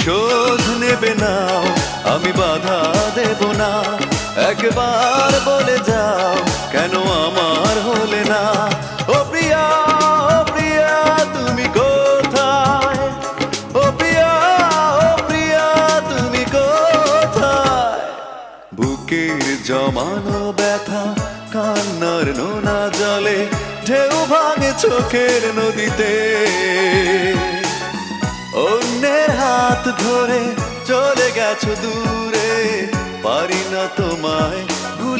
প্রতিশোধ নেবে না, আমি বাধা দেব না। একবার বলে যাও কেন আমার হলে না। ও প্রিয়া, ও প্রিয়া তুমি কোথায়? ও প্রিয়া, ও প্রিয়া তুমি কোথায়? বুকের জমানো ব্যথা কান্নার নোনা জলে ঢেউ ভাঙে চোখের নদীতে। অন্যের হাত ধরে চলে গেছো দূরে, পারি না তোমায়